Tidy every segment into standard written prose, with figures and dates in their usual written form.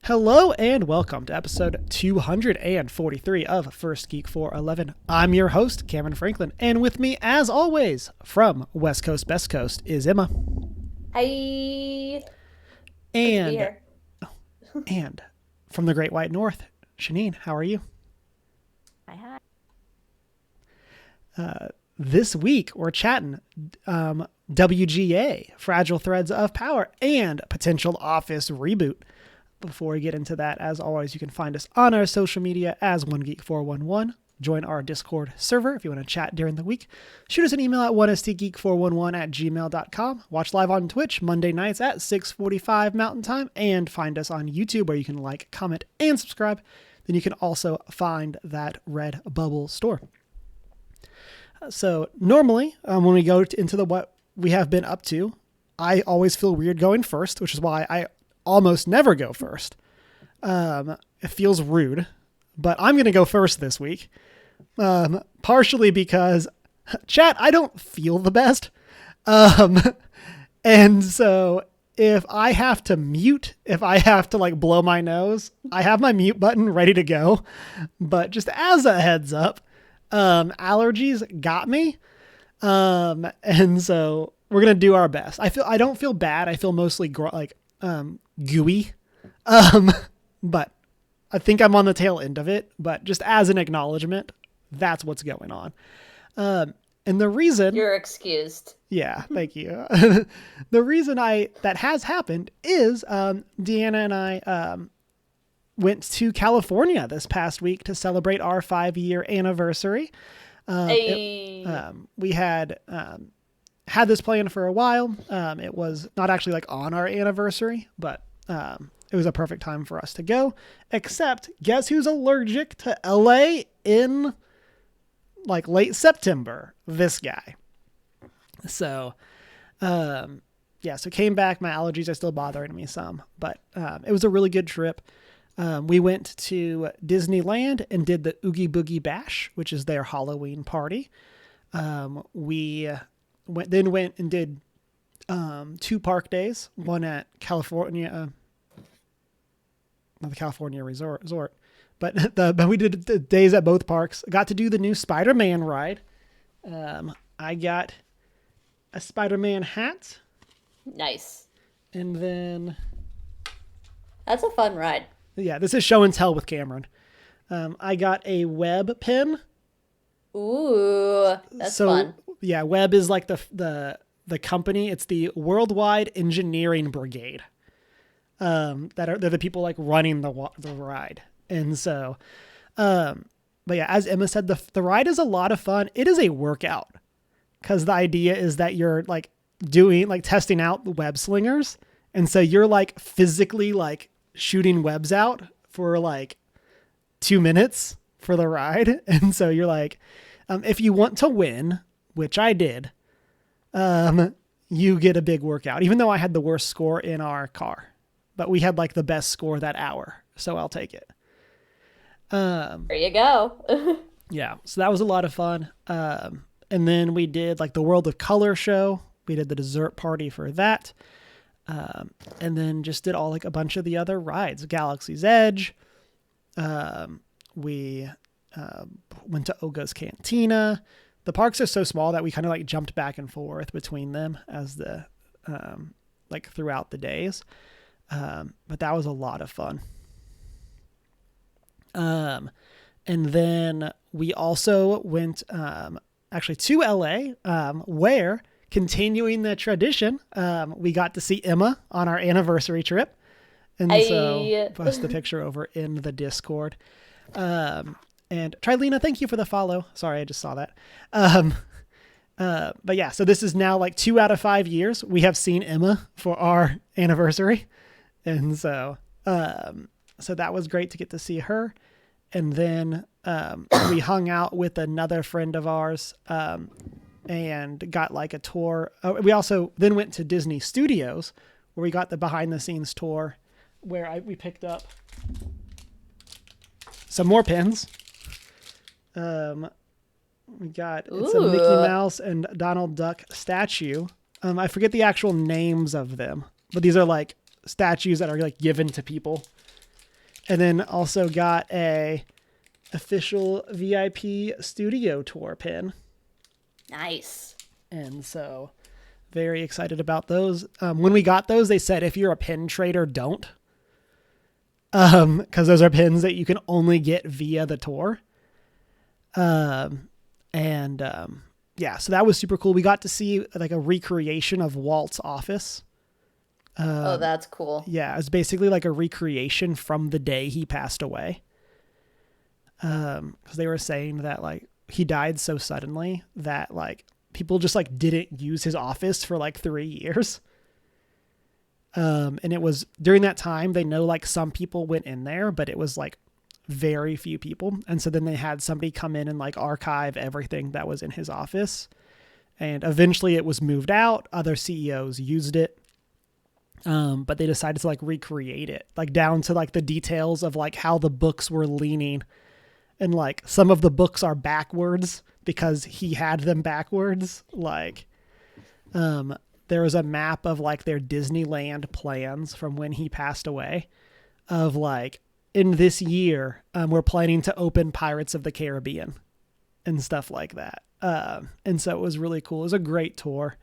Hello and welcome to episode 243 of First Geek 411. I'm your host, Cameron Franklin, and with me, as always, from West Coast, Best Coast, is Emma. Hi. And, and from the Great White North, Shanine, how are you? Hi. This week, we're chatting WGA, Fragile Threads of Power, and potential Office reboot. Before we get into that, as always, you can find us on our social media as OneGeek411. Join our Discord server if you want to chat during the week. Shoot us an email at onestgeek411@gmail.com. Watch live on Twitch Monday nights at 6:45 Mountain Time. And find us on YouTube where you can like, comment, and subscribe. Then you can also find that Redbubble store. So normally, when we go into what we have been up to, I always feel weird going first, which is why I almost never go first. It feels rude, but I'm going to go first this week. Partially because, chat, I don't feel the best. And so if I have to mute, if I have to like blow my nose, I have my mute button ready to go. But just as a heads up, allergies got me. And so we're going to do our best. I don't feel bad. I feel mostly gooey. But I think I'm on the tail end of it, but just as an acknowledgement, that's what's going on. And the reason you're excused. Yeah, thank you. The reason that has happened is, Deanna and I, went to California this past week to celebrate our 5-year anniversary. We had this plan for a while. It was not actually like on our anniversary, but it was a perfect time for us to go. Except, guess who's allergic to LA in like late September? This guy. So, so came back. My allergies are still bothering me some, but it was a really good trip. We went to Disneyland and did the Oogie Boogie Bash, which is their Halloween party. We went and did 2 park days, one at California, not the California resort, but we did the days at both parks. I got to do the new Spider-Man ride. I got a Spider-Man hat. Nice. And then that's a fun ride. Yeah, this is show and tell with Cameron. I got a Web pin. Ooh, that's fun. Yeah, Web is like the company. It's the Worldwide Engineering Brigade. They're the people like running the ride. And so, but yeah, as Emma said, the ride is a lot of fun. It is a workout because the idea is that you're like testing out the web slingers. And so you're like physically like shooting webs out for like 2 minutes for the ride. And so you're like, if you want to win, which I did, you get a big workout, even though I had the worst score in our car, but we had like the best score that hour. So I'll take it. There you go. Yeah. So that was a lot of fun. And then we did like the World of Color show. We did the dessert party for that. And then just did all like a bunch of the other rides, Galaxy's Edge. We went to Oga's Cantina. The parks are so small that we kind of like jumped back and forth between them as the like throughout the days. But that was a lot of fun. And then we also went actually to LA, where, continuing the tradition, we got to see Emma on our anniversary trip. And so post the picture over in the Discord. And Trilena, thank you for the follow. Sorry, I just saw that. But yeah, so this is now like 2 out of 5 years we have seen Emma for our anniversary. And so, so that was great to get to see her. And then, we hung out with another friend of ours, and got like a tour. We also then went to Disney Studios where we got the behind the scenes tour where we picked up some more pins. We got it's a Mickey Mouse and Donald Duck statue. I forget the actual names of them, but these are like statues that are like given to people. And then also got a official VIP studio tour pin. Nice. And so very excited about those. When we got those, they said, if you're a pin trader, don't. Because those are pins that you can only get via the tour. Yeah, so that was super cool. We got to see like a recreation of Walt's office. Oh, that's cool. Yeah, it's basically like a recreation from the day he passed away. Because they were saying that like he died so suddenly that like people just like didn't use his office for like 3 years. And it was during that time, they know like some people went in there, but it was like very few people. And so then they had somebody come in and like archive everything that was in his office. And eventually it was moved out. Other CEOs used it. But they decided to like recreate it, like down to like the details of like how the books were leaning. And like some of the books are backwards because he had them backwards. Like, there was a map of like their Disneyland plans from when he passed away of like, in this year, we're planning to open Pirates of the Caribbean and stuff like that. And so it was really cool. It was a great tour.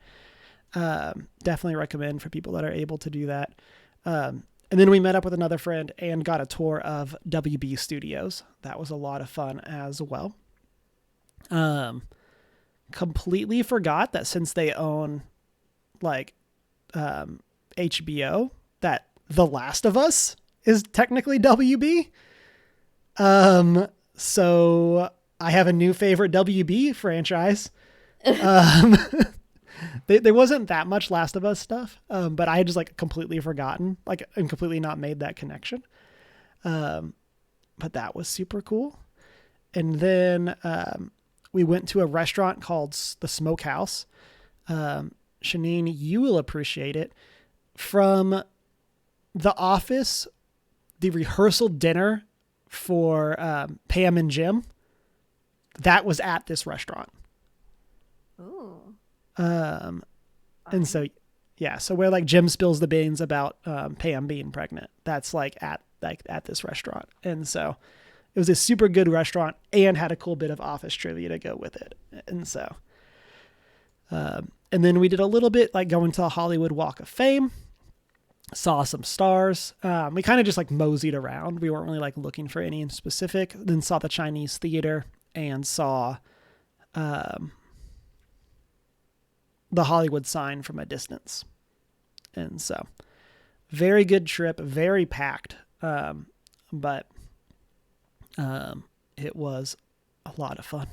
Definitely recommend for people that are able to do that. And then we met up with another friend and got a tour of WB Studios. That was a lot of fun as well. Completely forgot that since they own like HBO, that The Last of Us is technically WB. So I have a new favorite WB franchise. There wasn't that much Last of Us stuff, but I had just like completely forgotten, like, and completely not made that connection. But that was super cool. And then we went to a restaurant called the Smokehouse. Shanine, you will appreciate it. From The Office, the rehearsal dinner for Pam and Jim, that was at this restaurant. Ooh. And so, yeah, so where like Jim spills the beans about Pam being pregnant, that's like at this restaurant. And so it was a super good restaurant and had a cool bit of Office trivia to go with it. And so, and then we did a little bit like going to the Hollywood Walk of Fame, saw some stars. We kind of just like moseyed around. We weren't really like looking for any in specific. Then saw the Chinese Theater and saw, the Hollywood sign from a distance. And so very good trip, very packed. But it was a lot of fun.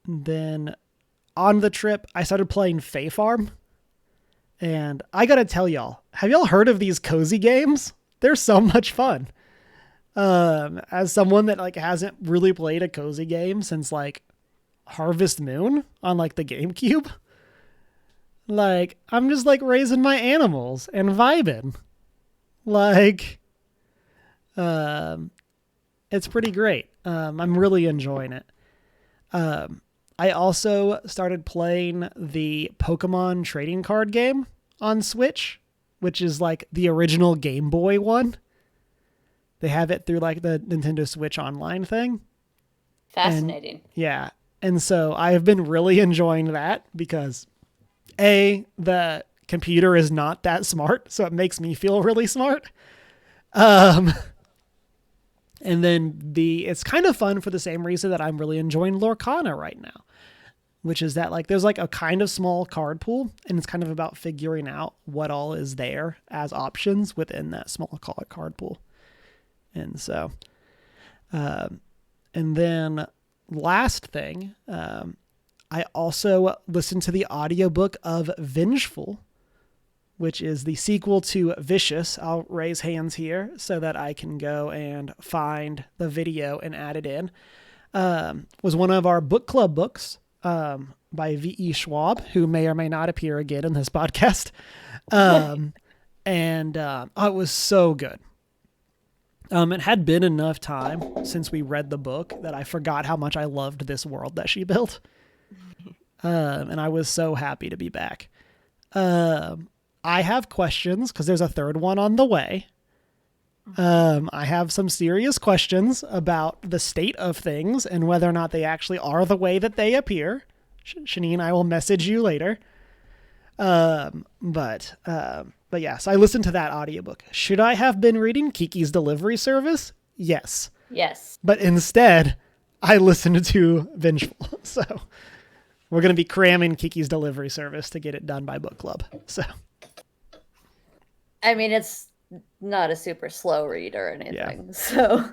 Then on the trip, I started playing Fae Farm. And I got to tell y'all, have y'all heard of these cozy games? They're so much fun. As someone that like hasn't really played a cozy game since like Harvest Moon on like the GameCube, like I'm just like raising my animals and vibing. Like, it's pretty great. I'm really enjoying it. I also started playing the Pokemon trading card game on Switch, which is like the original Game Boy one. They have it through like the Nintendo Switch Online thing. Fascinating. And, yeah. And so I've been really enjoying that because the computer is not that smart, so it makes me feel really smart. And then it's kind of fun for the same reason that I'm really enjoying Lorcana right now, which is that like there's like a kind of small card pool, and it's kind of about figuring out what all is there as options within that small card pool. And so, and then last thing, I also listened to the audiobook of Vengeful, which is the sequel to Vicious. I'll raise hands here so that I can go and find the video and add it in. Was one of our book club books by V.E. Schwab, who may or may not appear again in this podcast. It was so good. It had been enough time since we read the book that I forgot how much I loved this world that she built. And I was so happy to be back. I have questions because there's a third one on the way. I have some serious questions about the state of things and whether or not they actually are the way that they appear. Shanine, I will message you later. But yeah, so I listened to that audiobook. Should I have been reading Kiki's Delivery Service? Yes. Yes. But instead, I listened to Vengeful. So we're going to be cramming Kiki's Delivery Service to get it done by book club. So I mean, it's not a super slow read or anything. So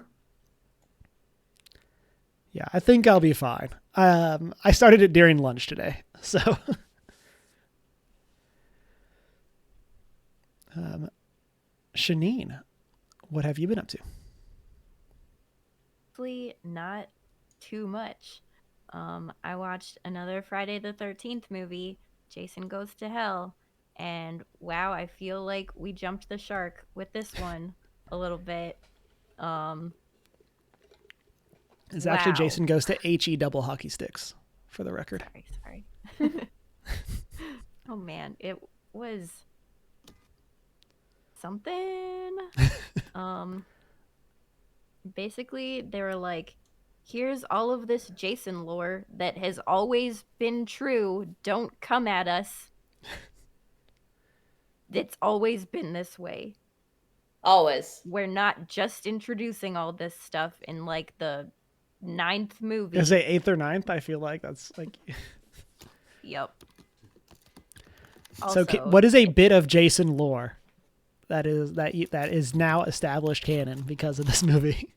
yeah, I think I'll be fine. I started it during lunch today. So Shanine, what have you been up to? Not too much. I watched another Friday the 13th movie, Jason Goes to Hell, and wow, I feel like we jumped the shark with this one a little bit. It's actually Jason Goes to HE double hockey sticks, for the record. Sorry. Oh man, it was something. Basically, they were like, here's all of this Jason lore that has always been true. Don't come at us. It's always been this way. always. We're not just introducing all this stuff in like the 9th movie. Is it 8th or 9th? I feel like that's like. Yep. Also, so, what is a bit of Jason lore that is now established canon because of this movie?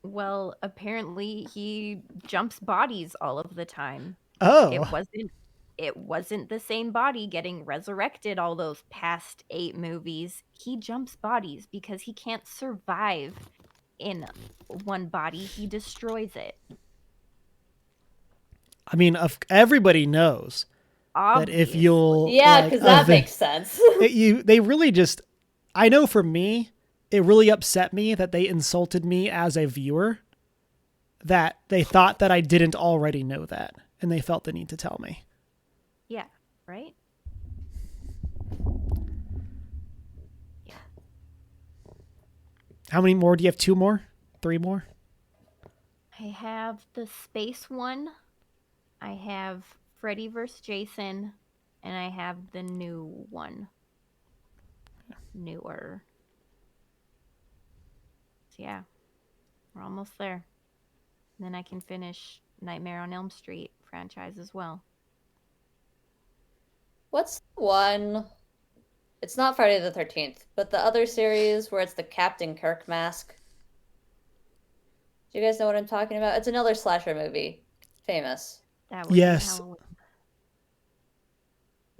Well, apparently he jumps bodies all of the time. Oh. It wasn't the same body getting resurrected all those past 8 movies. He jumps bodies because he can't survive in one body. He destroys it. I mean, everybody knows obviously. That if you'll... Yeah, because that makes sense. They really just... I know for me, it really upset me that they insulted me as a viewer, that they thought that I didn't already know that, and they felt the need to tell me. Yeah, right? Yeah. How many more? Do you have 2 more? 3 more? I have the space one. I have Freddy vs. Jason, and I have the new one. Newer. So yeah, we're almost there. And then I can finish Nightmare on Elm Street franchise as well. What's the one? It's not Friday the 13th, but the other series where it's the Captain Kirk mask. Do you guys know what I'm talking about? It's another slasher movie. Famous. That was Halloween.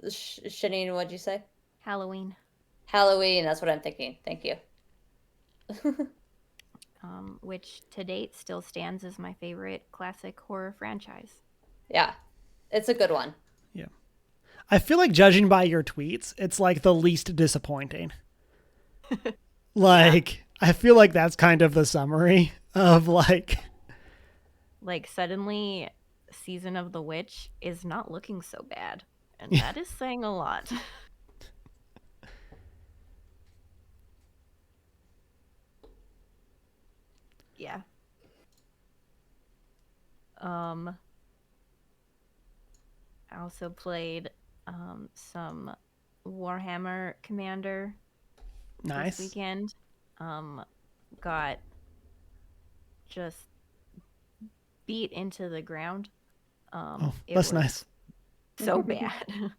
Shanine, what'd you say? Halloween. Halloween, that's what I'm thinking. Thank you. Which to date still stands as my favorite classic horror franchise. Yeah, it's a good one. Yeah. I feel like judging by your tweets, it's like the least disappointing. Yeah. I feel like that's kind of the summary of like suddenly Season of the Witch is not looking so bad. And that is saying a lot. Yeah. I also played some Warhammer Commander this weekend. Got just beat into the ground. That's nice. So bad.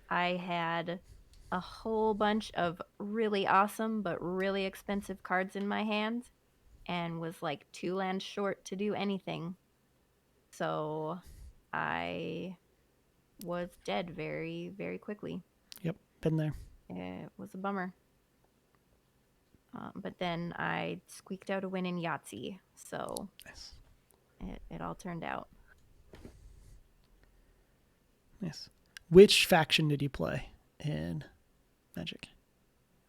I had a whole bunch of really awesome but really expensive cards in my hand and was like 2 lands short to do anything. So I was dead very, very quickly. Yep, been there. It was a bummer. But then I squeaked out a win in Yahtzee, so nice. It all turned out. Nice. Which faction did you play in Magic?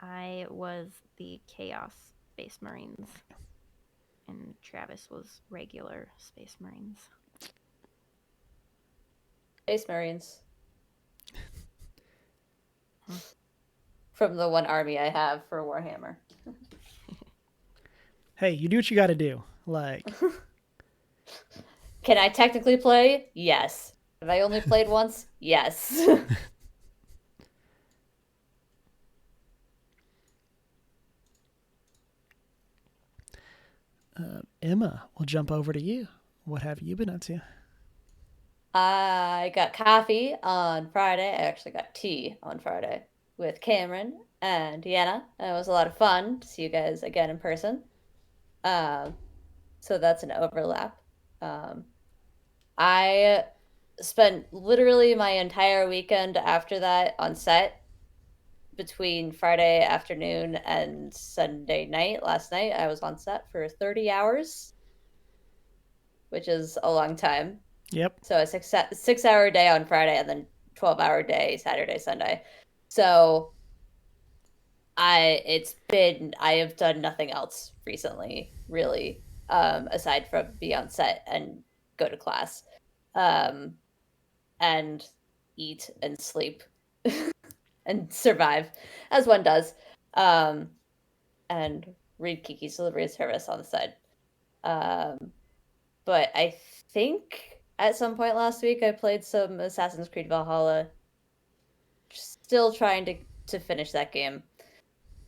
I was the Chaos Space Marines, and Travis was regular Space Marines. Space Marines. from the one army I have for Warhammer. Hey, you do what you got to do. Like, Can I technically play? Yes. Have I only played once? Yes. Emma, we'll jump over to you. What have you been up to? I got coffee on Friday. I actually got tea on Friday with Cameron and Deanna. And it was a lot of fun to see you guys again in person. Um, so that's an overlap. I spent literally my entire weekend after that on set between Friday afternoon and Sunday night. Last night, I was on set for 30 hours, which is a long time. Yep. So a 6 hour day on Friday and then 12-hour day Saturday, Sunday. So I have done nothing else recently, really, aside from be on set and go to class, and eat and sleep and survive as one does, and read Kiki's Delivery Service on the side. But I think at some point last week I played some Assassin's Creed Valhalla. Still trying to finish that game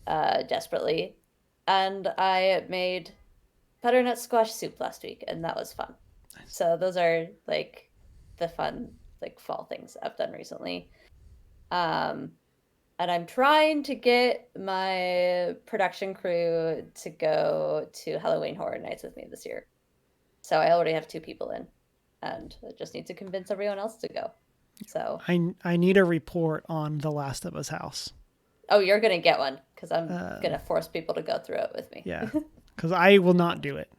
desperately. And I made butternut squash soup last week, and that was fun. So those are like the fun like fall things I've done recently. And I'm trying to get my production crew to go to Halloween Horror Nights with me this year. So I already have 2 people in, and I just need to convince everyone else to go. So I need a report on The Last of Us house. oh, you're gonna get one because I'm gonna force people to go through it with me. Yeah, because I will not do it,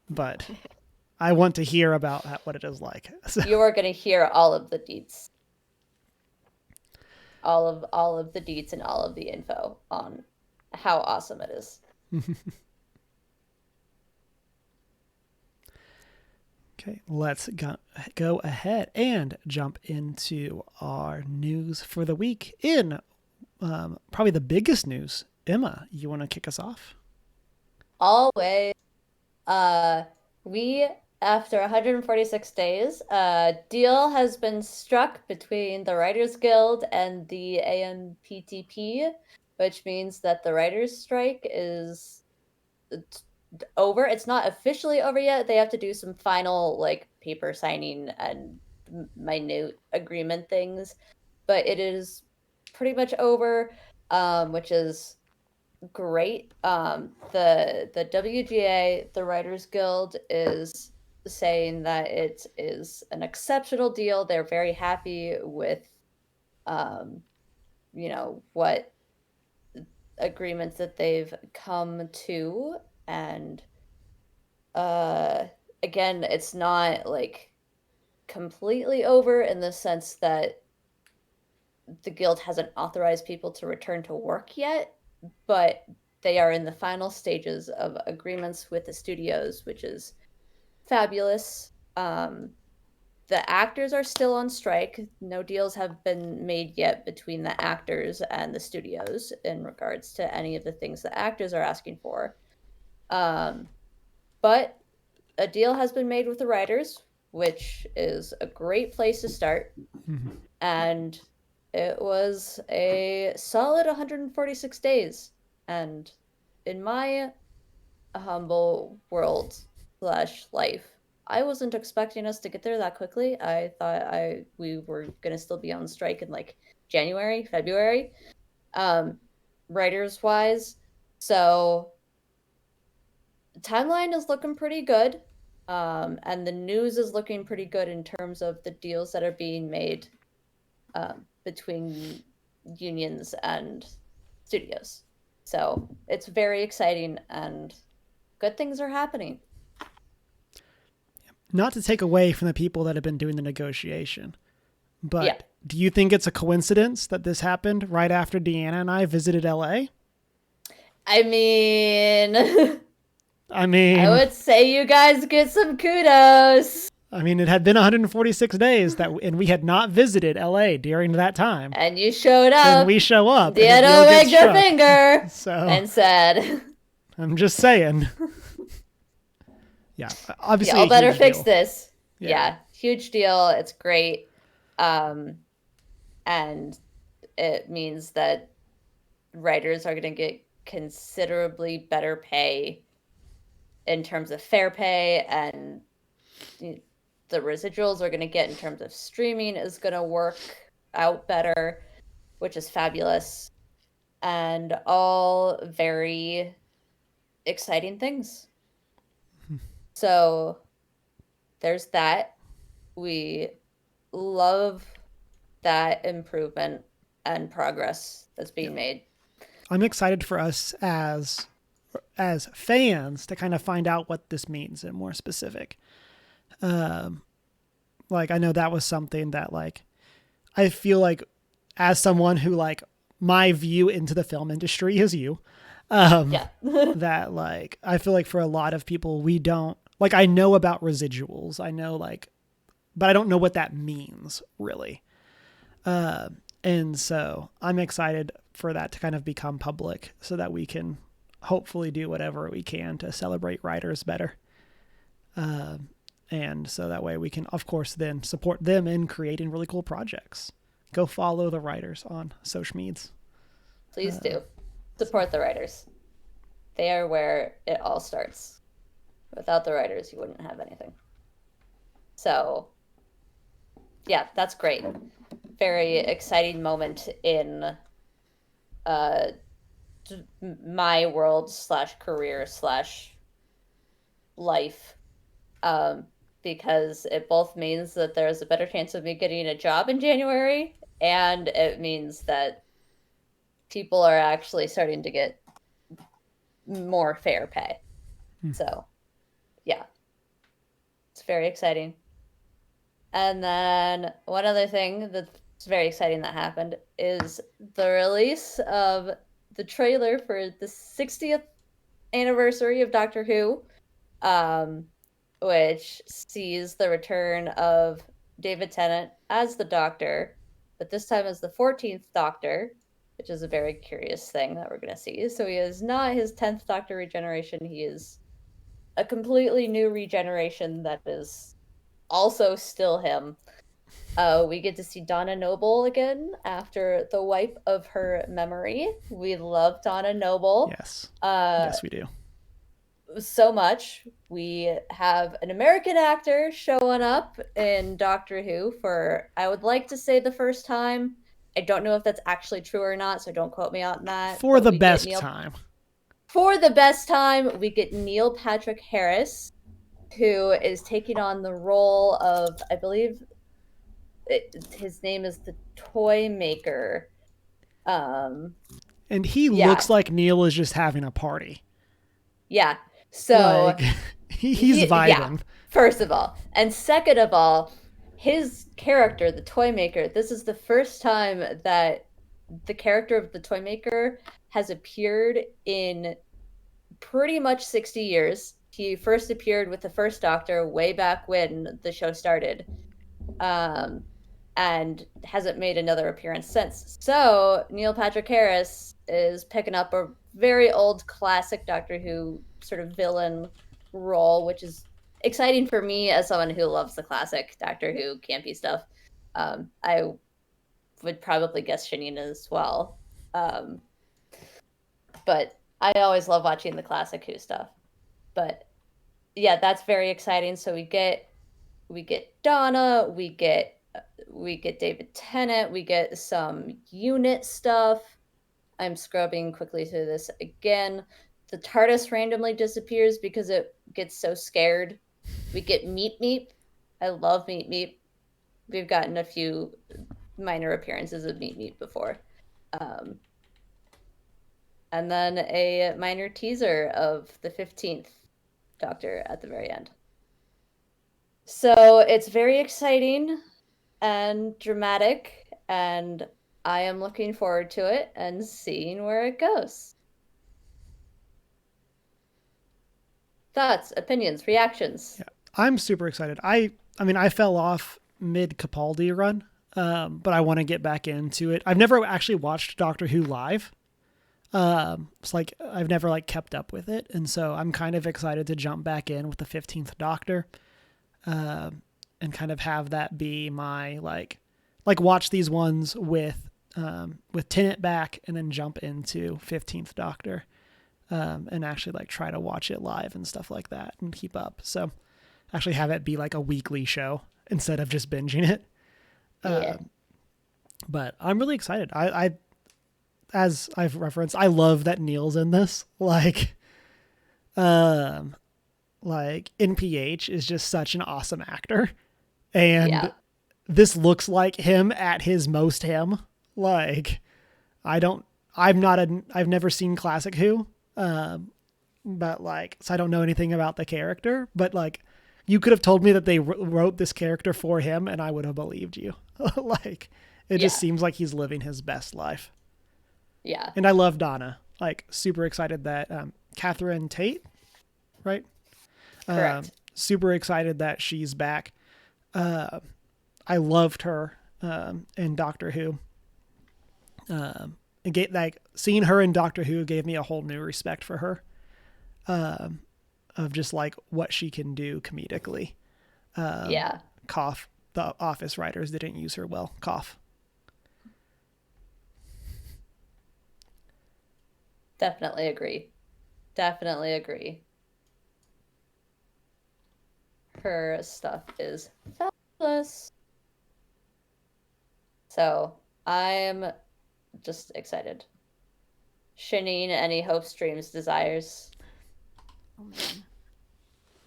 but I want to hear about what it is like. So, You are gonna hear all of the deets, all of the deets, and all of the info on how awesome it is. okay, let's go ahead and jump into our news for the week. In probably the biggest news, Emma, you want to kick us off? Always. We, after 146 days, a deal has been struck between the Writers Guild and the AMPTP, which means that the writers' strike is over. It's not officially over yet. They have to do some final like paper signing and minute agreement things, but it is pretty much over, which is great. The WGA, the Writers Guild, is saying that it is an exceptional deal. They're very happy with, what agreements that they've come to, and again, it's not like completely over in the sense that the guild hasn't authorized people to return to work yet, but they are in the final stages of agreements with the studios, which is fabulous. The actors are still on strike. No deals have been made yet between the actors and the studios in regards to any of the things the actors are asking for. But a deal has been made with the writers, which is a great place to start. Mm-hmm. And it was a solid 146 days. And in my humble world / life, I wasn't expecting us to get there that quickly. I thought we were going to still be on strike in like January, February, writers wise. So the timeline is looking pretty good. And the news is looking pretty good in terms of the deals that are being made between unions and studios. So it's very exciting and good things are happening. Not to take away from the people that have been doing the negotiation, but Yeah. Do you think it's a coincidence that this happened right after Deanna and I visited LA? I mean, I mean, I would say you guys get some kudos. I mean, it had been 146 days and we had not visited LA during that time. And you showed up. And we show up. Deanna wagged her finger so, and said, I'm just saying. Yeah, obviously. Y'all better fix deal. this. Yeah, huge deal. It's great. And it means that writers are going to get considerably better pay in terms of fair pay, and the residuals are going to get in terms of streaming is going to work out better, which is fabulous, and all very exciting things. So there's that. We love that improvement and progress that's being made. I'm excited for us as fans to kind of find out what this means in more specific. Like, I know that was something that, like, I feel like as someone who, like, my view into the film industry is you. That, like, I feel like for a lot of people, we don't, like, I know about residuals. I know, like, but I don't know what that means really. And so I'm excited for that to kind of become public so that we can hopefully do whatever we can to celebrate writers better. And so that way we can, of course, then support them in creating really cool projects. Go follow the writers on social medias. Please do. Support the writers. They are where it all starts. Without the writers, you wouldn't have anything. So, yeah, that's great. Very exciting moment in my world / career / life. Because it both means that there's a better chance of me getting a job in January, and it means that people are actually starting to get more fair pay. So, yeah. It's very exciting. And then one other thing that's very exciting that happened is the release of the trailer for the 60th anniversary of Doctor Who, which sees the return of David Tennant as the Doctor, but this time as the 14th Doctor, which is a very curious thing that we're going to see. So he is not his 10th Doctor regeneration. He is a completely new regeneration that is also still him. We get to see Donna Noble again after the wipe of her memory. We love Donna Noble. Yes. Yes, we do. So much. We have an American actor showing up in Doctor Who for, I would like to say, the first time. I don't know if that's actually true or not, so don't quote me on that. For the best time. For the best time, we get Neil Patrick Harris, who is taking on the role of, I believe his name is the Toy Maker. And he looks like Neil is just having a party. Yeah. So like, he's vibing. Yeah, first of all. And second of all, his character, the Toy Maker, this is the first time that the character of the Toy Maker has appeared in pretty much 60 years. He first appeared with the first Doctor way back when the show started, and hasn't made another appearance since. So Neil Patrick Harris is picking up a very old classic Doctor Who sort of villain role, which is exciting for me as someone who loves the classic Doctor Who campy stuff. I would probably guess Shanina as well. But I always love watching the classic Who stuff. But yeah, that's very exciting. So we get Donna, we get David Tennant, we get some unit stuff. I'm scrubbing quickly through this again. The TARDIS randomly disappears because it gets so scared. We get Meep Meep. I love Meep Meep. We've gotten a few minor appearances of Meep Meep before. And then a minor teaser of the 15th Doctor at the very end. So it's very exciting and dramatic, and I am looking forward to it and seeing where it goes. Thoughts, opinions, reactions? Yeah, I'm super excited. I I mean, I fell off mid Capaldi run, but I want to get back into it. I've never actually watched Doctor Who live. It's like I've never like kept up with it, and so I'm kind of excited to jump back in with the 15th Doctor, and kind of have that be my like watch these ones with Tennant back, and then jump into 15th Doctor, and actually like try to watch it live and stuff like that and keep up. So actually have it be like a weekly show instead of just binging it. Yeah. But I'm really excited. I as I've referenced, I love that Neil's in this. Like NPH is just such an awesome actor, and Yeah. this looks like him at his most him. Like I've never seen Classic Who, but like, so I don't know anything about the character, but like, you could have told me that they wrote this character for him and I would have believed you. Like, it just seems like he's living his best life. Yeah. And I love Donna. Like, super excited that Catherine Tate, right? Correct. Super excited that she's back. I loved her in Doctor Who. Like seeing her in Doctor Who gave me a whole new respect for her. Of just like what she can do comedically. Yeah. Cough. The Office writers didn't use her well. Cough. Definitely agree. Definitely agree. Her stuff is fabulous. So I'm just excited. Shanine, any hopes, dreams, desires? Oh man.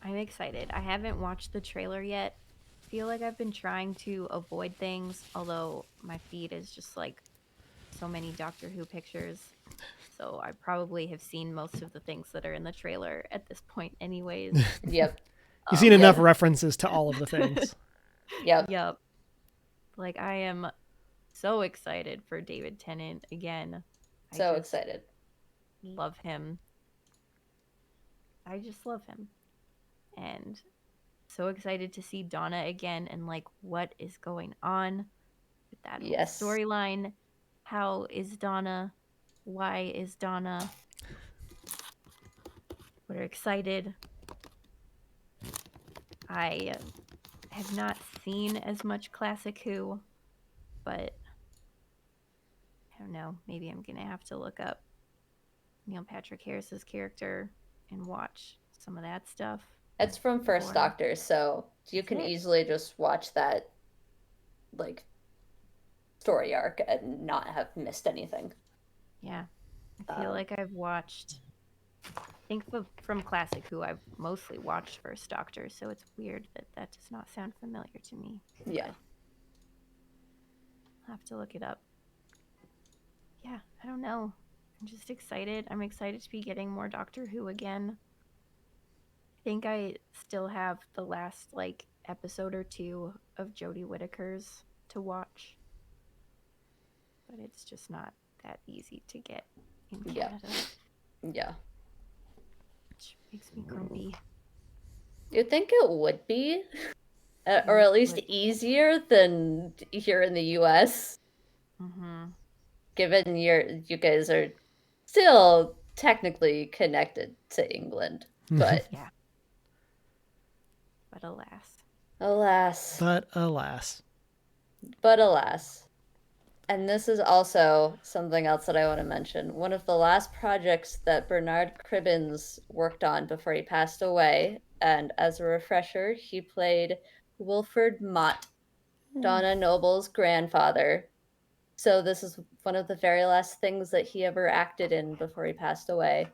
I'm excited. I haven't watched the trailer yet. I feel like I've been trying to avoid things, although my feed is just like so many Doctor Who pictures. So I probably have seen most of the things that are in the trailer at this point anyways. Yep. You've seen enough Yep. references to all of the things. Yep. Yep. Like I am so excited for David Tennant again. So excited. Love him. I just love him. And so excited to see Donna again and like what is going on with that whole storyline. How is Donna? Why is Donna? We're excited. I have not seen as much Classic Who, but I don't know. Maybe I'm gonna have to look up Neil Patrick Harris's character and watch some of that stuff. It's from First Doctor, so you can easily just watch that like story arc and not have missed anything. Yeah. I feel like I've watched, I think from Classic Who, I've mostly watched First Doctor, so it's weird that that does not sound familiar to me. Yeah. I'll have to look it up. Yeah, I don't know. I'm just excited. I'm excited to be getting more Doctor Who again. I think I still have the last like episode or two of Jodie Whittaker's to watch, but it's just not that easy to get in Canada. Yeah. Which makes me grumpy. You'd think it would be, or at least easier than here in the U.S. Mm-hmm. Given you guys are still technically connected to England, but yeah. But alas. But alas. And this is also something else that I want to mention. One of the last projects that Bernard Cribbins worked on before he passed away, and as a refresher, he played Wilfred Mott, Donna Noble's grandfather. So this is one of the very last things that he ever acted in before he passed away.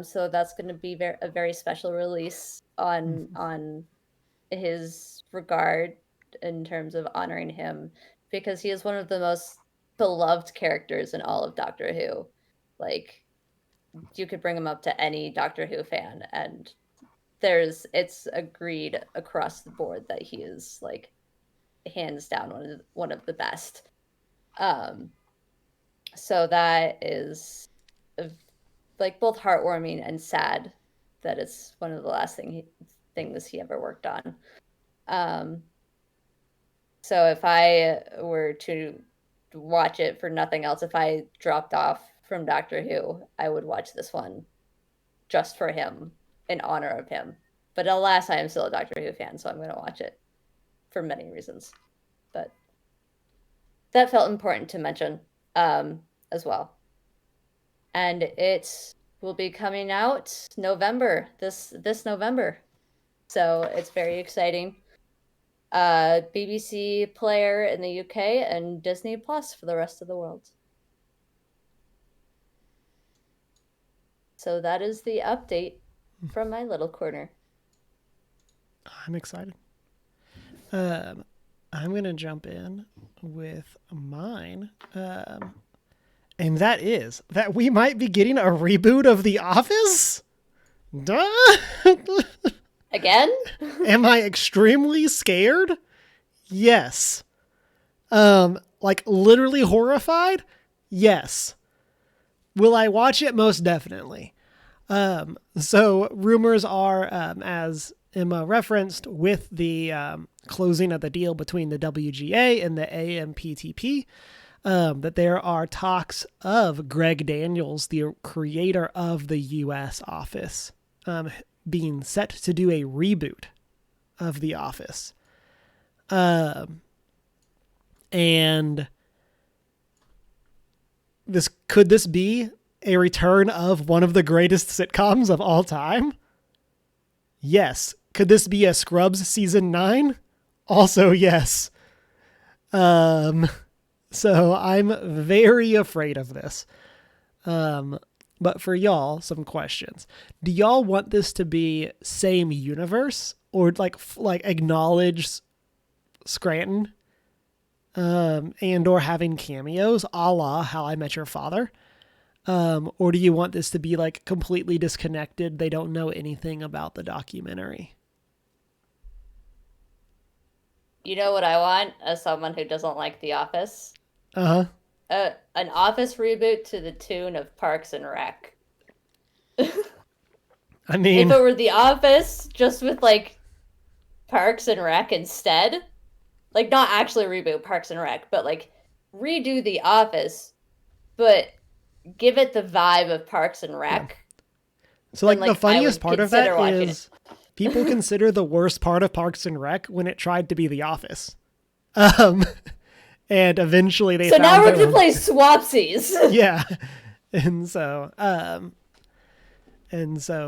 So that's going to be a very special release on his regard in terms of honoring him, because he is one of the most beloved characters in all of Doctor Who. Like, you could bring him up to any Doctor Who fan, and it's agreed across the board that he is like hands down one of the best. So that is like both heartwarming and sad that it's one of the last things he ever worked on. So if I were to watch it for nothing else, if I dropped off from Doctor Who, I would watch this one just for him, in honor of him. But alas, I am still a Doctor Who fan, so I'm going to watch it for many reasons. But that felt important to mention as well. And it will be coming out this November. So it's very exciting. BBC Player in the UK and Disney Plus for the rest of the world. So that is the update from my little corner. I'm excited. I'm going to jump in with mine. And that is that we might be getting a reboot of The Office? Duh! Again? Am I extremely scared? Yes. Like literally horrified? Yes. Will I watch it? Most definitely. So rumors are, as Emma referenced, with the closing of the deal between the WGA and the AMPTP, that there are talks of Greg Daniels, the creator of the U.S. Office, being set to do a reboot of The Office. And could this be a return of one of the greatest sitcoms of all time? Yes. Could this be a Scrubs season 9? Also, yes. So I'm very afraid of this. But for y'all, some questions. Do y'all want this to be same universe or like acknowledge Scranton, and or having cameos a la How I Met Your Father? Or do you want this to be like completely disconnected? They don't know anything about the documentary. You know what I want as someone who doesn't like The Office? Uh-huh. An Office reboot to the tune of Parks and Rec. I mean, if it were The Office, just with like Parks and Rec instead, like not actually reboot Parks and Rec, but like redo The Office, but give it the vibe of Parks and Rec. Yeah. So like the funniest part of that is people consider the worst part of Parks and Rec when it tried to be The Office. And eventually they found now we're going to play swapsies. Yeah. And so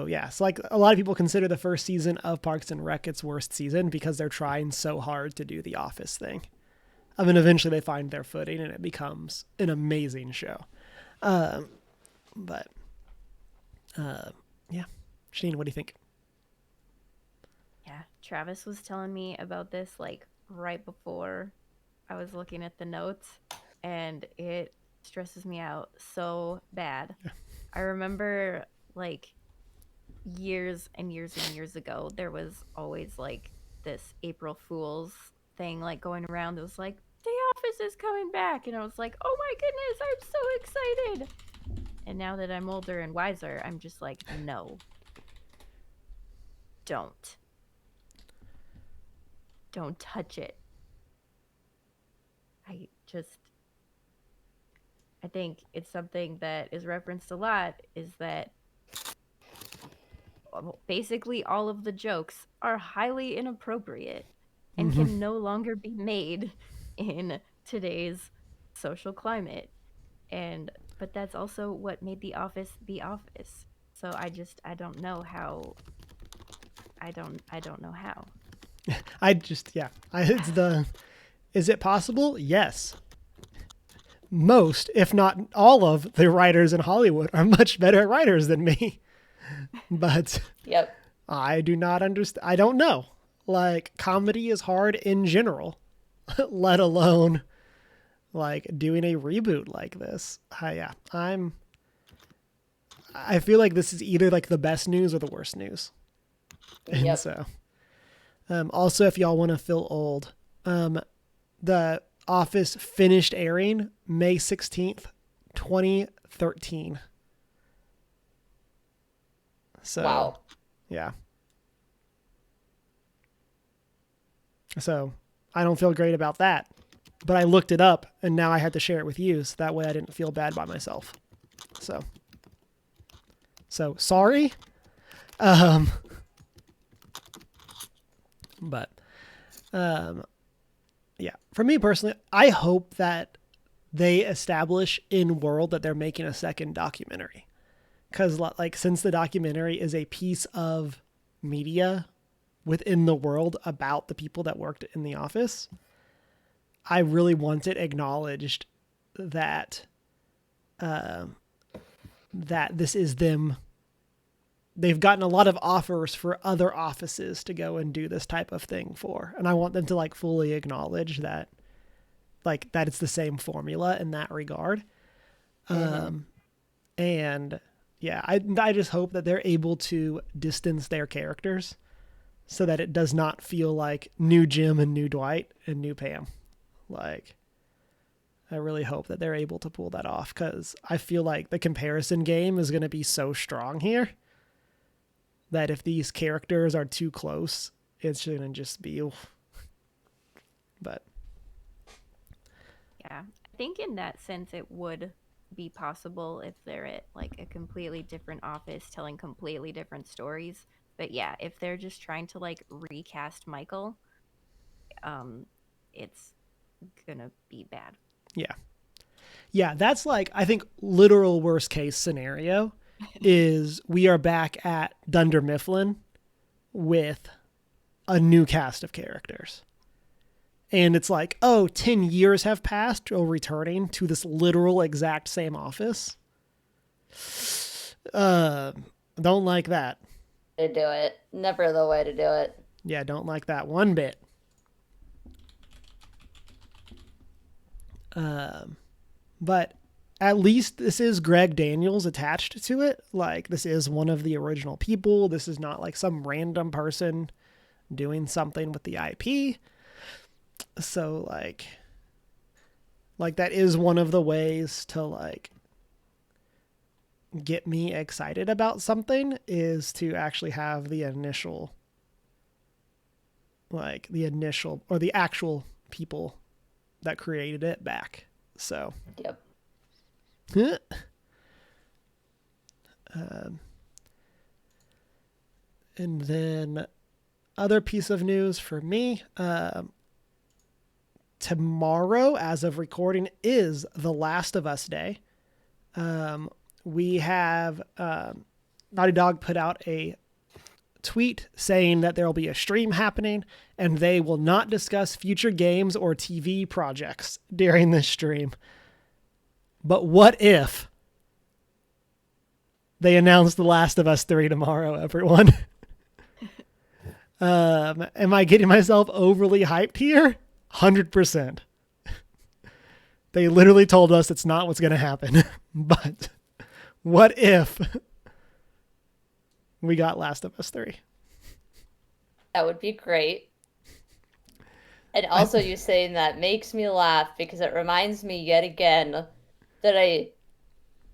yeah, so like a lot of people consider the first season of Parks and Rec its worst season because they're trying so hard to do the Office thing. I mean, eventually they find their footing and it becomes an amazing show. Yeah. Shane, what do you think? Yeah, Travis was telling me about this like right before I was looking at the notes, and it stresses me out so bad. Yeah. I remember like years and years and years ago, there was always like this April Fool's thing like going around. It was like, The Office is coming back. And I was like, oh my goodness, I'm so excited. And now that I'm older and wiser, I'm just like, no. Don't touch it. I think it's something that is referenced a lot, is that basically all of the jokes are highly inappropriate and can no longer be made in today's social climate. But that's also what made The Office The Office. So I don't know how. I don't know how. Is it possible? Yes. Most, if not all of the writers in Hollywood are much better writers than me. But yep. I do not understand. I don't know. Like, comedy is hard in general, let alone like doing a reboot like this. I feel like this is either like the best news or the worst news. And yep. So, also, if y'all want to feel old, the Office finished airing May 16th, 2013. So, wow. Yeah. So I don't feel great about that. But I looked it up, and now I had to share it with you, so that way I didn't feel bad by myself. So sorry. But yeah, for me personally, I hope that they establish in world that they're making a second documentary, because like since the documentary is a piece of media within the world about the people that worked in the office, I really want it acknowledged that that this is them. They've gotten a lot of offers for other offices to go and do this type of thing for. And I want them to like fully acknowledge that, like, that it's the same formula in that regard. And yeah, I just hope that they're able to distance their characters so that it does not feel like new Jim and new Dwight and new Pam. Like, I really hope that they're able to pull that off, because I feel like the comparison game is going to be so strong here that if these characters are too close, it's going to just be, oof. But Yeah, I think in that sense it would be possible if they're at like a completely different office telling completely different stories. But yeah, if they're just trying to like recast Michael, it's gonna be bad. yeah, that's like, I think literal worst case scenario is we are back at Dunder Mifflin with a new cast of characters. And it's like, oh, 10 years have passed while returning to this literal exact same office. Don't like that. To do it. Never the way to do it. Yeah, don't like that one bit. But at least this is Greg Daniels attached to it. Like, this is one of the original people. This is not like some random person doing something with the IP. So like that is one of the ways to like get me excited about something, is to actually have the initial or the actual people that created it back. So Yep. And then other piece of news for me, tomorrow, as of recording, is The Last of Us Day. We have Naughty Dog put out a tweet saying that there will be a stream happening and they will not discuss future games or TV projects during this stream. But what if they announce The Last of Us 3 tomorrow, everyone? Am I getting myself overly hyped here? 100%. They literally told us it's not what's going to happen. But what if we got Last of Us 3? That would be great. And also you saying that makes me laugh, because it reminds me yet again that I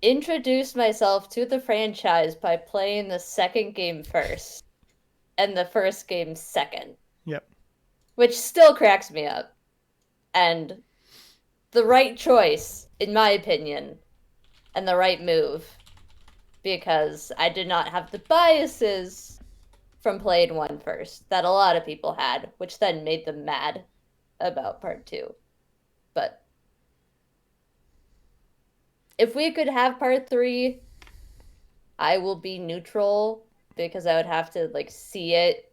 introduced myself to the franchise by playing the second game first and the first game second. Yep. Which still cracks me up. And the right choice, in my opinion, and the right move, because I did not have the biases from playing 1 first that a lot of people had, which then made them mad about part 2. But if we could have part 3, I will be neutral, because I would have to like see it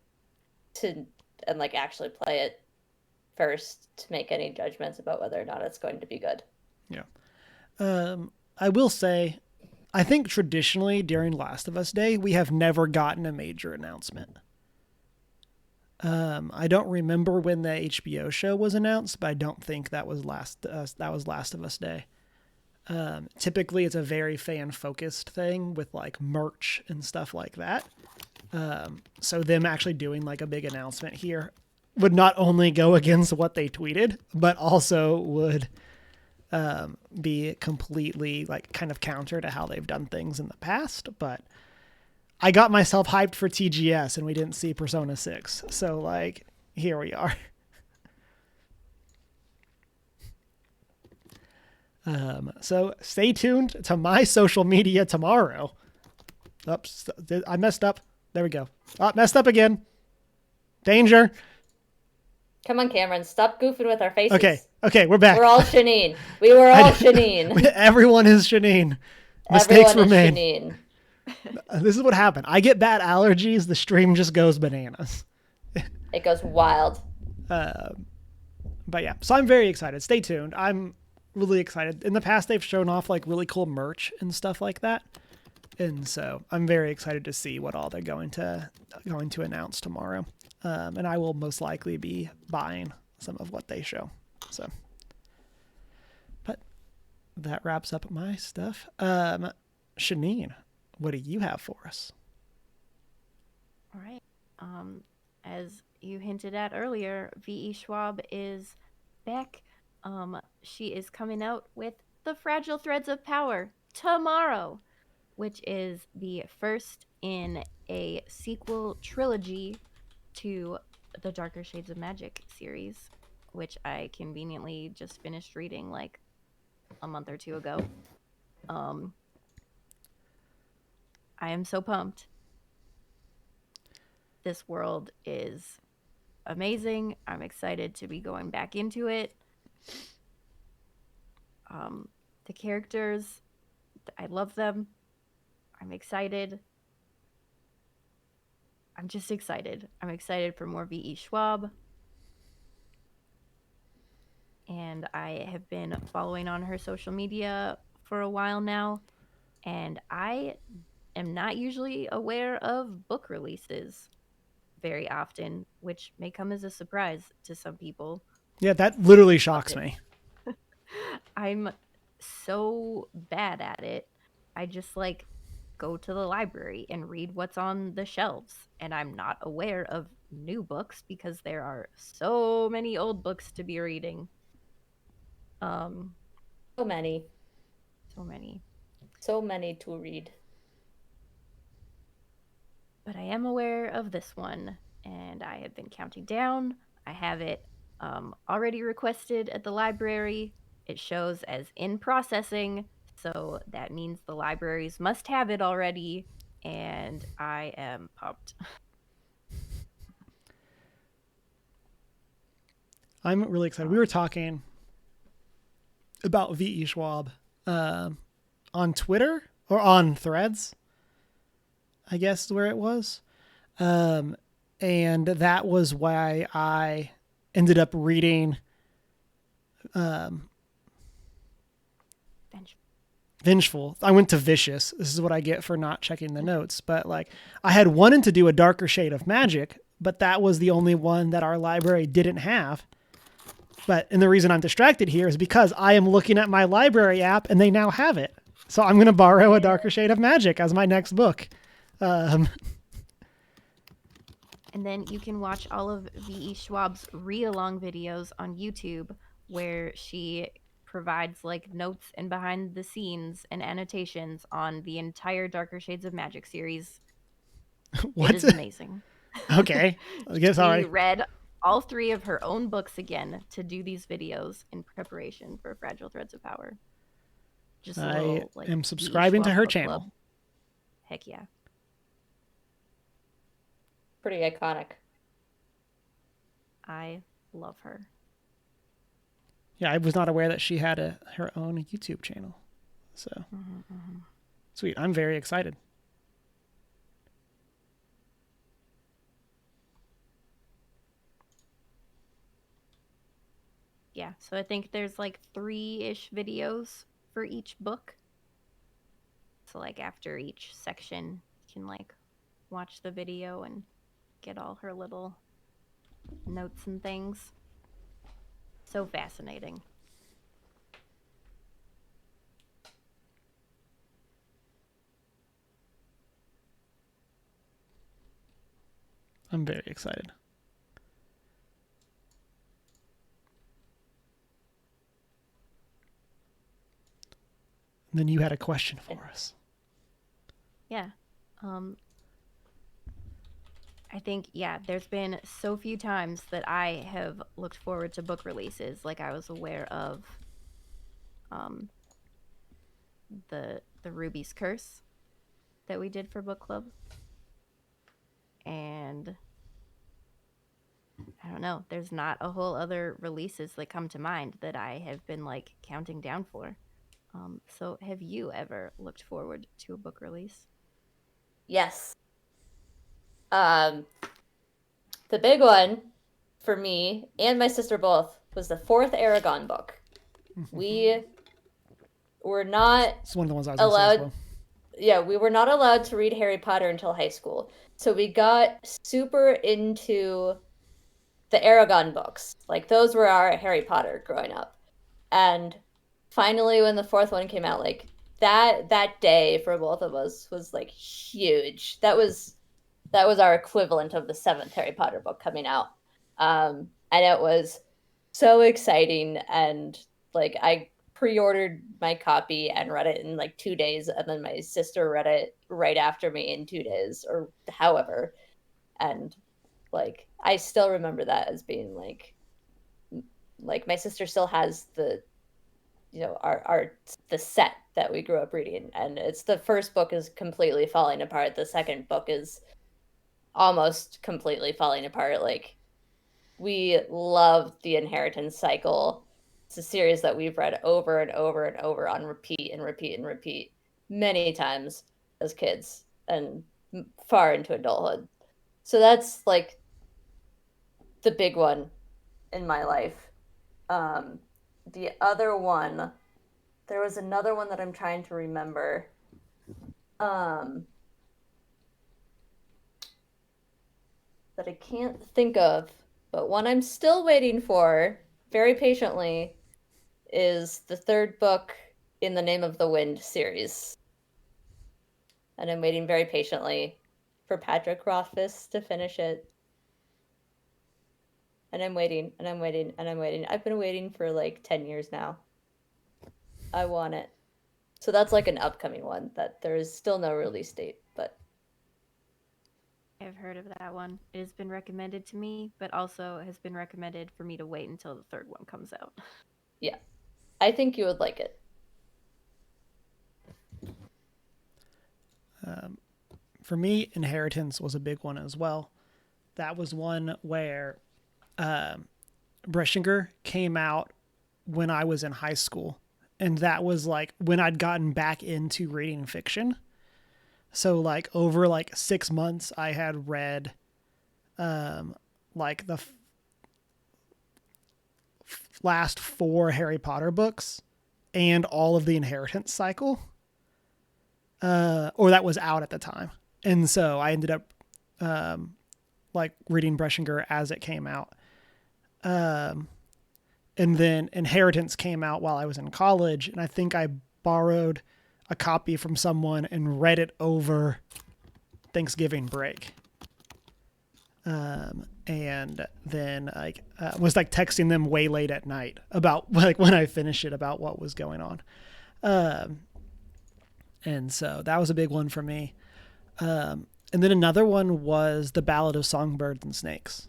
and like actually play it first to make any judgments about whether or not it's going to be good. Yeah. I will say, I think traditionally during Last of Us Day, we have never gotten a major announcement. I don't remember when the HBO show was announced, but I don't think that was Last of Us Day. Typically it's a very fan focused thing with like merch and stuff like that. So them actually doing like a big announcement here would not only go against what they tweeted, but also would be completely like kind of counter to how they've done things in the past. But I got myself hyped for TGS and we didn't see Persona 6. So like, here we are. So stay tuned to my social media tomorrow. Oops, I messed up. There we go. Oh, messed up again. Danger. Come on, Cameron. Stop goofing with our faces. Okay, we're back. We're all Shanine. We were all Shanine. Everyone is Shanine. Mistakes were made. Shanine. This is what happened. I get bad allergies. The stream just goes bananas. It goes wild. But yeah, so I'm very excited. Stay tuned. I'm really excited. In the past, they've shown off like really cool merch and stuff like that. And so I'm very excited to see what all they're going to announce tomorrow. And I will most likely be buying some of what they show. So, but that wraps up my stuff. Shanine, what do you have for us? All right. As you hinted at earlier, V.E. Schwab is back. She is coming out with The Fragile Threads of Power tomorrow, which is the first in a sequel trilogy to the Darker Shades of Magic series, which I conveniently just finished reading like a month or two ago. I am so pumped. This world is amazing. I'm excited to be going back into it. The characters, I love them. I'm excited. I'm just excited. I'm excited for more V.E. Schwab. And I have been following on her social media for a while now. And I am not usually aware of book releases very often, which may come as a surprise to some people. Yeah, that literally shocks me. I'm so bad at it. I just like go to the library and read what's on the shelves, and I'm not aware of new books because there are so many old books to be reading. So many to read. But I am aware of this one, and I have been counting down. I have it already requested at the library. It shows as in processing, so that means the libraries must have it already, and I am pumped. I'm really excited. We were talking about V.E. Schwab on Twitter or on Threads, I guess is where it was. And that was why I ended up reading Vengeful. I went to Vicious. This is what I get for not checking the notes. But like, I had wanted to do a Darker Shade of Magic, but that was the only one that our library didn't have. And the reason I'm distracted here is because I am looking at my library app and they now have it. So I'm going to borrow a Darker Shade of Magic as my next book. And then you can watch all of V.E. Schwab's read-along videos on YouTube, where she provides like notes and behind the scenes and annotations on the entire Darker Shades of Magic series. What? It is amazing. Okay. I guess all right. She read all 3 of her own books again to do these videos in preparation for Fragile Threads of Power. Just a little, I am subscribing to her channel. Club. Heck yeah. Pretty iconic. I love her. Yeah, I was not aware that she had her own YouTube channel. So, Sweet. I'm very excited. Yeah, so I think there's like 3-ish videos for each book. So like after each section, you can like watch the video and get all her little notes and things. So fascinating. I'm very excited. And then you had a question for us. Yeah. I think, there's been so few times that I have looked forward to book releases. Like I was aware of the Ruby's Curse that we did for book club. And I don't know, there's not a whole other releases that come to mind that I have been like counting down for. So have you ever looked forward to a book release? Yes. Um, the big one for me and my sister both was the fourth Aragon book. We were not It's one of the ones I was going to say as allowed. well. Yeah, we were not allowed to read Harry Potter until high school. So we got super into the Aragon books. Like those were our Harry Potter growing up. And finally when the fourth one came out, like that day for both of us was like huge. That was our equivalent of the seventh Harry Potter book coming out. And it was so exciting. And like I pre-ordered my copy and read it in like 2 days, and then my sister read it right after me in 2 days or however. And like I still remember that as being like my sister still has the our the set that we grew up reading, and it's the first book is completely falling apart. The second book is almost completely falling apart. Like we love the Inheritance Cycle. It's a series that we've read over and over and over on repeat and repeat and repeat many times as kids and far into adulthood. So that's like the big one in my life. Um, the other one, there was another one that I'm trying to remember. Um, that I can't think of, but one I'm still waiting for very patiently is the third book in the Name of the Wind series. And I'm waiting very patiently for Patrick Rothfuss to finish it. And I'm waiting, and I'm waiting, and I'm waiting. I've been waiting for like 10 years now. I want it. So that's like an upcoming one that there is still no release date, but I've heard of that one. It has been recommended to me, but also has been recommended for me to wait until the third one comes out. yeah. I think you would like it. For me, Inheritance was a big one as well. That was one where Breschinger came out when I was in high school. And that was like when I'd gotten back into reading fiction. So like over like 6 months, I had read like the last 4 Harry Potter books and all of the Inheritance cycle, or that was out at the time. And so I ended up like reading Breschinger as it came out. And then Inheritance came out while I was in college, and I think I borrowed a copy from someone and read it over Thanksgiving break. And then like was like texting them way late at night about like when I finished it about what was going on. And so that was a big one for me. And then another one was The Ballad of Songbirds and Snakes.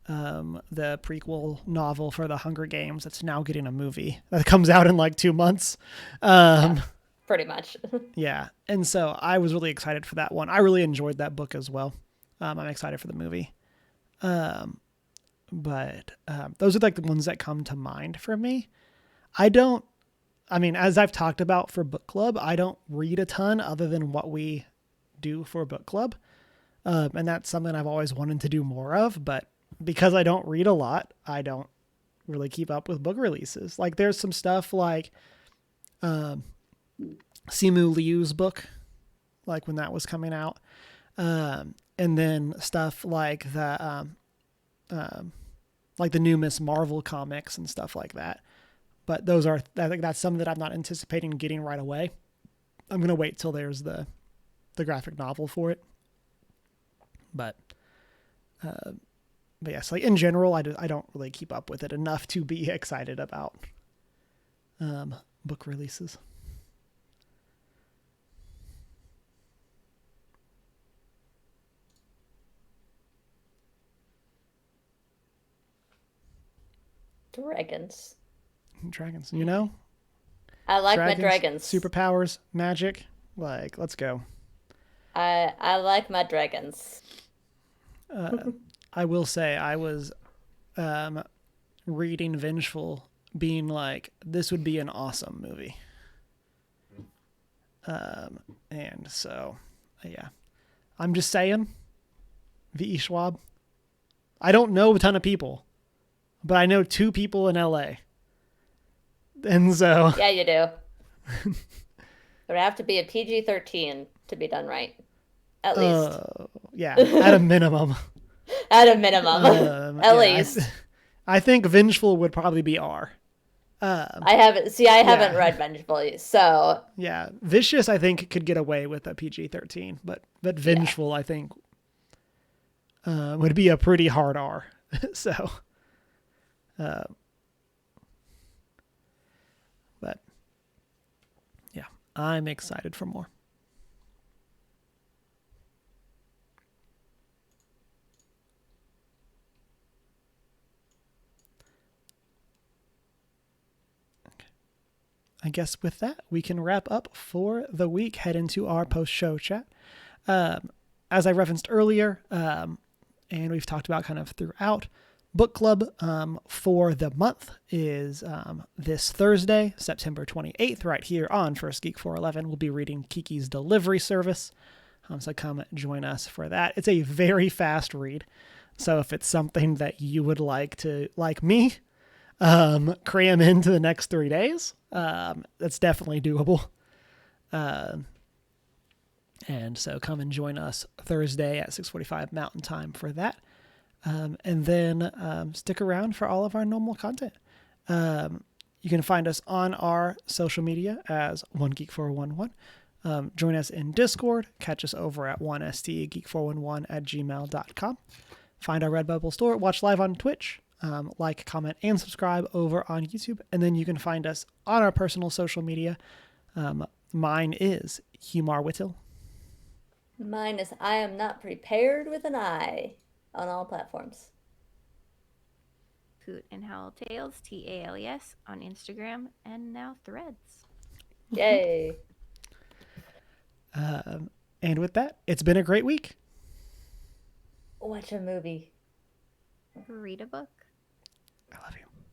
The prequel novel for the Hunger Games that's now getting a movie that comes out in like 2 months. Yeah, pretty much. Yeah. And so I was really excited for that one. I really enjoyed that book as well. I'm excited for the movie. But those are like the ones that come to mind for me. As I've talked about for book club, I don't read a ton other than what we do for book club. And that's something I've always wanted to do more of, but because I don't read a lot, I don't really keep up with book releases. Like there's some stuff like Simu Liu's book, like when that was coming out. And then stuff like the new Miss Marvel comics and stuff like that. But I think that's something that I'm not anticipating getting right away. I'm going to wait till there's the graphic novel for it. But yes, like in general, I don't really keep up with it enough to be excited about book releases. Dragons. Dragons, you know? I like my dragons. superpowers, magic. Like, let's go. I like my dragons. I will say I was reading Vengeful being like, this would be an awesome movie. And so, yeah. I'm just saying, V.E. Schwab. I don't know a ton of people, but I know 2 people in LA. And so... Yeah, you do. It would have to be a PG-13 to be done right. At least. Yeah, at a minimum. At a minimum. At least. I think Vengeful would probably be R. I haven't read Vengeful, so... Yeah, Vicious, I think, could get away with a PG-13, but Vengeful, I think, would be a pretty hard R. So, but, yeah, I'm excited for more. I guess with that, we can wrap up for the week, head into our post-show chat. As I referenced earlier, and we've talked about kind of throughout, book club for the month is this Thursday, September 28th, right here on First Geek 411. We'll be reading Kiki's Delivery Service, so come join us for that. It's a very fast read, so if it's something that you would like to, like me, cram into the next 3 days, that's definitely doable. And so come and join us Thursday at 6:45 Mountain Time for that. And then stick around for all of our normal content. You can find us on our social media as OneGeek411. Join us in Discord. Catch us over at 1stgeek411@gmail.com. Find our Redbubble store. Watch live on Twitch. Like, comment, and subscribe over on YouTube. And then you can find us on our personal social media. Mine is Humar Whittle. Mine is I am not prepared with an I on all platforms. Hoot and Howl Tales, TALES on Instagram and now Threads. Yay. And with that, it's been a great week. Watch a movie. Read a book. I love you.